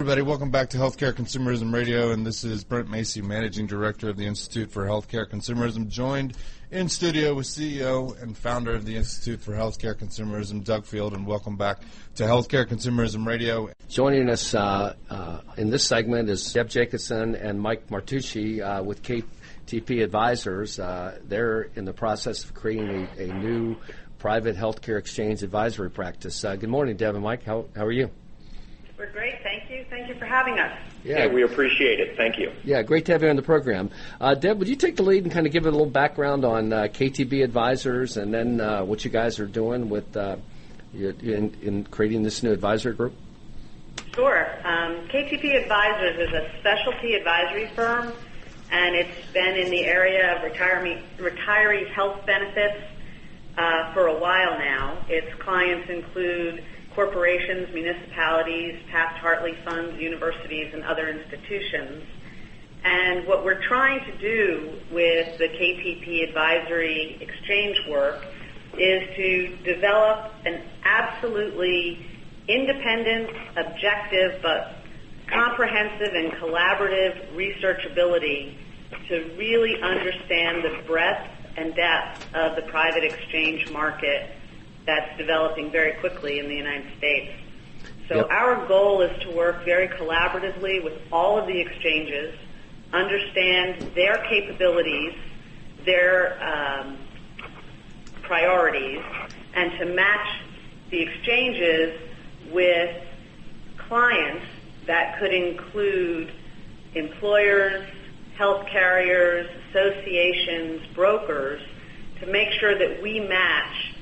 Everybody, welcome back to Healthcare Consumerism Radio, and this is Brent Macy, Managing Director of the Institute for Healthcare Consumerism, joined in studio with CEO and founder of the Institute for Healthcare Consumerism, Doug Field, and welcome back to Healthcare Consumerism Radio. Joining us in this segment is Deb Jacobson and Mike Martocci with KTP Advisors. They're in the process of creating a new private healthcare exchange advisory practice. Good morning, Deb and Mike. How are you? We're great. Thank you. Thank you for having us. Yeah, we appreciate it. Thank you. Yeah, great to have you on the program. Deb, would you take the lead and kind of give it a little background on KTP Advisors and then what you guys are doing with in creating this new advisory group? Sure. KTP Advisors is a specialty advisory firm, and it's been in the area of retirees' health benefits for a while now. Its clients include corporations, municipalities, Taft-Hartley funds, universities, and other institutions. And what we're trying to do with the KTP advisory exchange work is to develop an absolutely independent, objective, but comprehensive and collaborative researchability to really understand the breadth and depth of the private exchange market that's developing very quickly in the United States. So Our goal is to work very collaboratively with all of the exchanges, understand their capabilities, their priorities, and to match the exchanges with clients that could include employers, health carriers, associations, brokers, to make sure that we match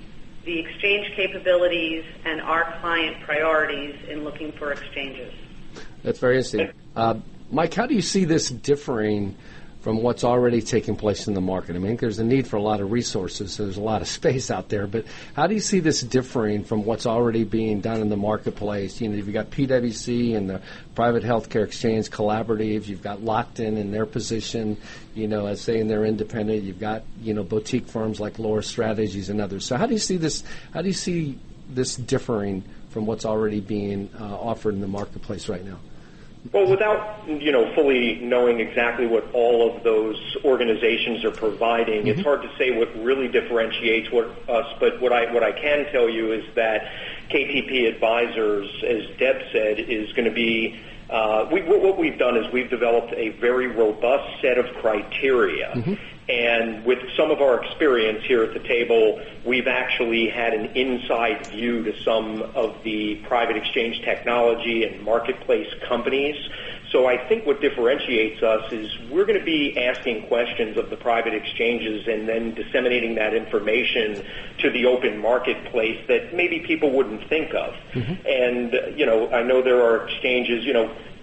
the exchange capabilities and our client priorities in looking for exchanges. That's very interesting. Mike, how do you see this differing from what's already taking place in the market? I mean, there's a need for a lot of resources, so there's a lot of space out there, but how do you see this differing from what's already being done in the marketplace? You know, you've got PwC and the Private Healthcare Exchange Collaborative, you've got Locked in their position, you know, as saying they're independent, you've got, you know, boutique firms like Laura Strategies and others. So how do you see this differing from what's already being offered in the marketplace right now? Well, without, fully knowing exactly what all of those organizations are providing, it's hard to say what really differentiates us. But what I can tell you is that KTP Advisors, as Deb said, is going to be what we've done is we've developed a very robust set of criteria. And with some of our experience here at the table, we've actually had an inside view to some of the private exchange technology and marketplace companies. So I think what differentiates us is we're going to be asking questions of the private exchanges and then disseminating that information to the open marketplace that maybe people wouldn't think of. And, I know there are exchanges,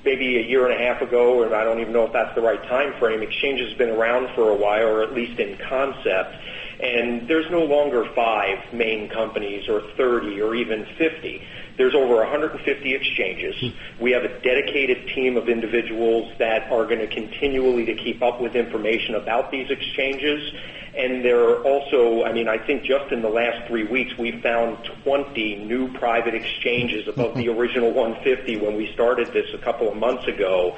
maybe a year and a half ago, and I don't even know if that's the right time frame, exchange has been around for a while, or at least in concept, and there's no longer 5 main companies or 30 or even 50. There's over 150 exchanges. We have a dedicated team of individuals that are going to continually to keep up with information about these exchanges. And there are also, I think just in the last 3 weeks, we've found 20 new private exchanges above the original 150 when we started this a couple of months ago.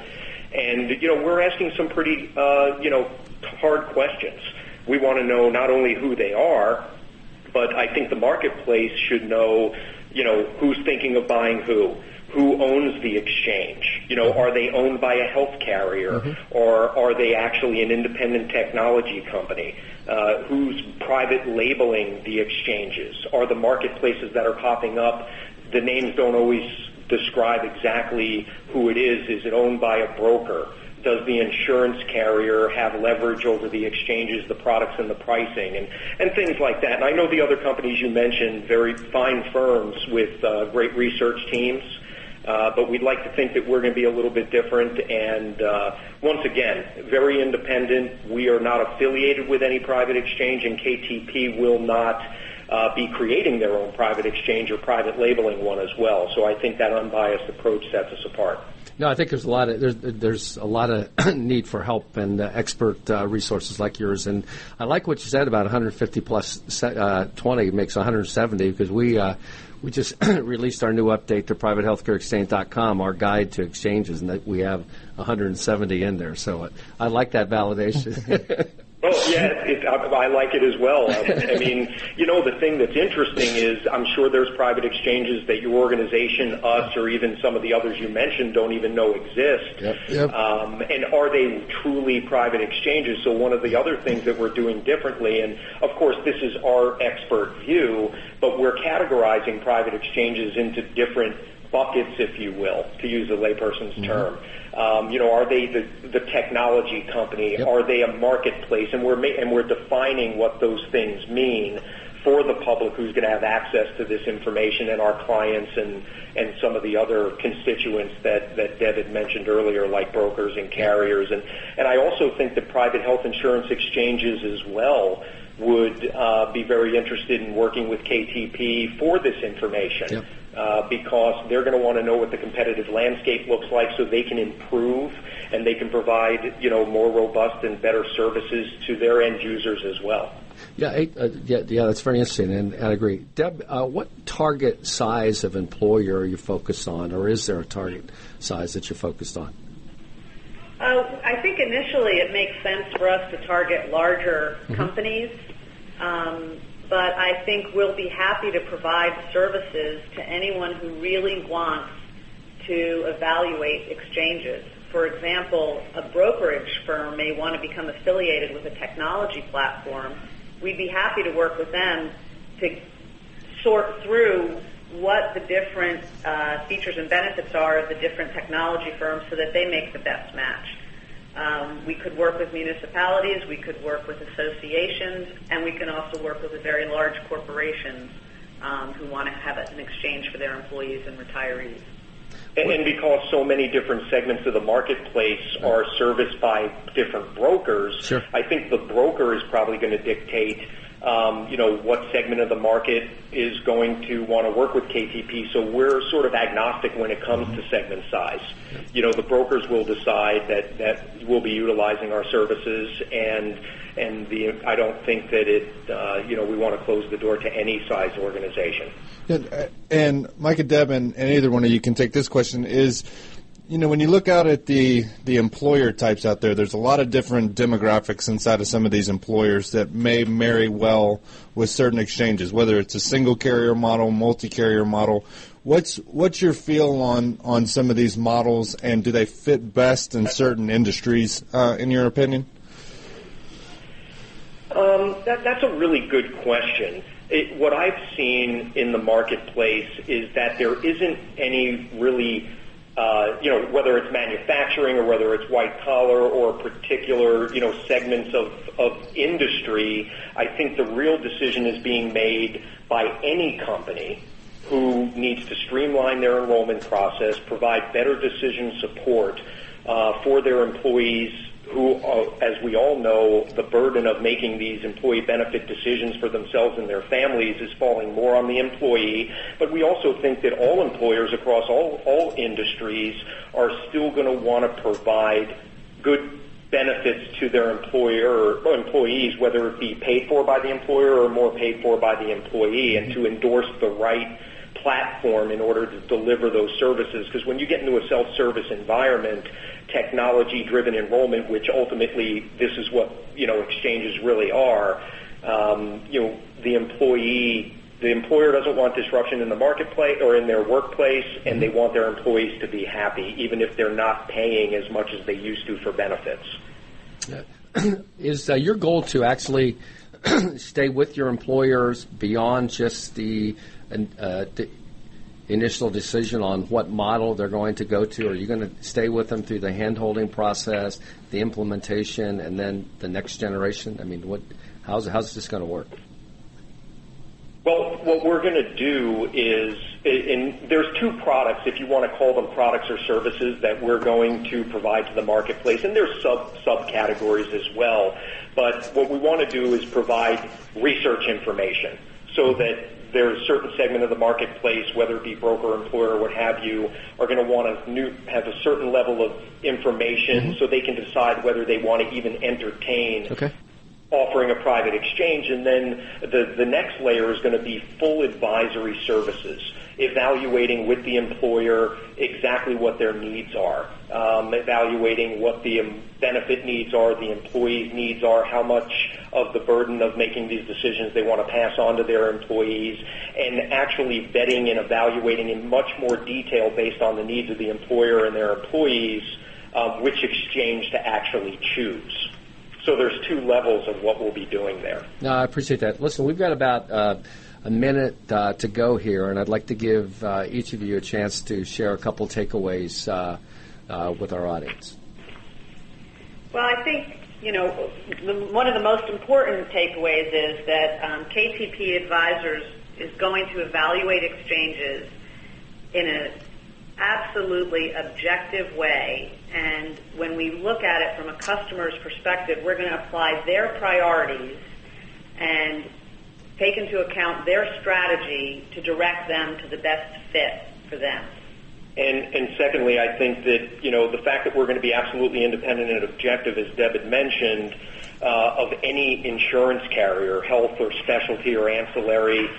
And, we're asking some pretty, hard questions. We want to know not only who they are, but I think the marketplace should know, who's thinking of buying who owns the exchange. Are they owned by a health carrier, or are they actually an independent technology company? Who's private labeling the exchanges? Are the marketplaces that are popping up, the names don't always describe exactly who it is. Is it owned by a broker? Does the insurance carrier have leverage over the exchanges, the products, and the pricing, and things like that? And I know the other companies you mentioned, very fine firms with great research teams, but we'd like to think that we're going to be a little bit different. And once again, very independent. We are not affiliated with any private exchange, and KTP will not be creating their own private exchange or private labeling one as well. So I think that unbiased approach sets us apart. No, I think there's a lot of need for help and expert resources like yours, and I like what you said about 150 plus 20 makes 170, because We just released our new update to privatehealthcareexchange.com, our guide to exchanges, and that we have 170 in there. So I like that validation. Oh, yeah, I like it as well. I mean, the thing that's interesting is I'm sure there's private exchanges that your organization, us, or even some of the others you mentioned don't even know exist. Yep. And are they truly private exchanges? So one of the other things that we're doing differently, and of course this is our expert view, but we're categorizing private exchanges into different buckets, if you will, to use a layperson's term. Are they the technology company? Yep. Are they a marketplace? And we're defining what those things mean for the public who's going to have access to this information, and our clients and some of the other constituents that Deb had mentioned earlier, like brokers and carriers. And I also think that private health insurance exchanges as well would be very interested in working with KTP for this information. Yep. Because they're going to want to know what the competitive landscape looks like so they can improve and they can provide, more robust and better services to their end users as well. Yeah, that's very interesting, and I agree. Deb, what target size of employer are you focused on, or is there a target size that you're focused on? I think initially it makes sense for us to target larger companies. But I think we'll be happy to provide services to anyone who really wants to evaluate exchanges. For example, a brokerage firm may want to become affiliated with a technology platform. We'd be happy to work with them to sort through what the different features and benefits are of the different technology firms so that they make the best match. We could work with municipalities, we could work with associations, and we can also work with the very large corporations who want to have an exchange for their employees and retirees. And because so many different segments of the marketplace are serviced by different brokers, sure. I think the broker is probably going to dictate what segment of the market is going to want to work with KTP. So we're sort of agnostic when it comes to segment size. The brokers will decide that we'll be utilizing our services, and I don't think that we want to close the door to any size organization. And Mike and Deb, and either one of you can take this question, is when you look out at the employer types out there, there's a lot of different demographics inside of some of these employers that may marry well with certain exchanges, whether it's a single carrier model, multi-carrier model. What's your feel on some of these models, and do they fit best in certain industries, in your opinion? That's a really good question. What I've seen in the marketplace is that there isn't any really whether it's manufacturing or whether it's white collar or particular, segments of industry, I think the real decision is being made by any company who needs to streamline their enrollment process, provide better decision support for their employees who, as we all know, the burden of making these employee benefit decisions for themselves and their families is falling more on the employee. But we also think that all employers across all industries are still going to want to provide good benefits to their employer or employees, whether it be paid for by the employer or more paid for by the employee, and to endorse the right platform in order to deliver those services. Because when you get into a self-service environment, technology-driven enrollment, which ultimately this is what exchanges really are, the employer doesn't want disruption in the marketplace or in their workplace, and they want their employees to be happy, even if they're not paying as much as they used to for benefits. Is your goal to actually stay with your employers beyond just the initial decision on what model they're going to go to? Are you going to stay with them through the hand-holding process, the implementation, and then the next generation? I mean, how's this going to work? Well, what we're going to do is, there's two products, if you want to call them products or services, that we're going to provide to the marketplace, and there's subcategories as well. But what we want to do is provide research information so that there's a certain segment of the marketplace, whether it be broker, employer, or what have you, are going to want to have a certain level of information so they can decide whether they want to even entertain offering a private exchange, and then the next layer is going to be full advisory services, evaluating with the employer exactly what their needs are, evaluating what the benefit needs are, the employees' needs are, how much of the burden of making these decisions they want to pass on to their employees, and actually vetting and evaluating in much more detail based on the needs of the employer and their employees which exchange to actually choose. So there's two levels of what we'll be doing there. No, I appreciate that. Listen, we've got about a minute to go here, and I'd like to give each of you a chance to share a couple takeaways with our audience. Well, I think, one of the most important takeaways is that KTP Advisors is going to evaluate exchanges in an absolutely objective way. And when we look at it from a customer's perspective, we're going to apply their priorities and take into account their strategy to direct them to the best fit for them. And secondly, I think that, the fact that we're going to be absolutely independent and objective, as Deb had mentioned, of any insurance carrier, health or specialty or ancillary,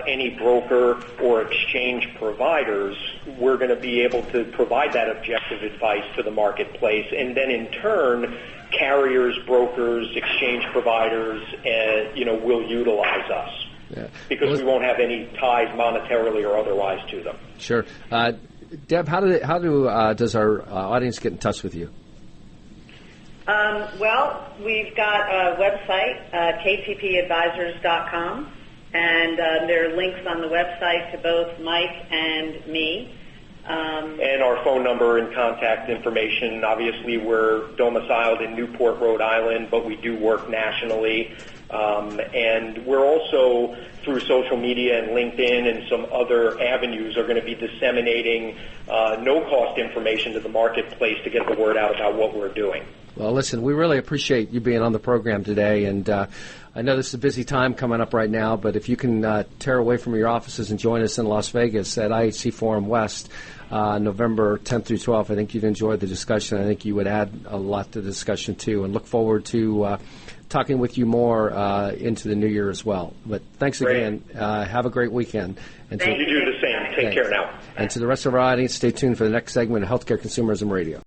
any broker or exchange providers, we're going to be able to provide that objective advice to the marketplace. And then in turn, carriers, brokers, exchange providers, will utilize us. Yeah. Because we won't have any ties monetarily or otherwise to them. Sure. Deb, how does our audience get in touch with you? Well, we've got a website, ktpadvisors.com, and there are links on the website to both Mike and me. And our phone number and contact information. Obviously, we're domiciled in Newport, Rhode Island, but we do work nationally. And we're also, through social media and LinkedIn and some other avenues, are going to be disseminating no-cost information to the marketplace to get the word out about what we're doing. Well, listen, we really appreciate you being on the program today, and I know this is a busy time coming up right now, but if you can tear away from your offices and join us in Las Vegas at IHC Forum West, November 10th through 12th, I think you'd enjoy the discussion. I think you would add a lot to the discussion, too, and look forward to talking with you more into the new year as well. But thanks again. Have a great weekend. And you do the same. Take care now. And to the rest of our audience, stay tuned for the next segment of Healthcare Consumerism Radio.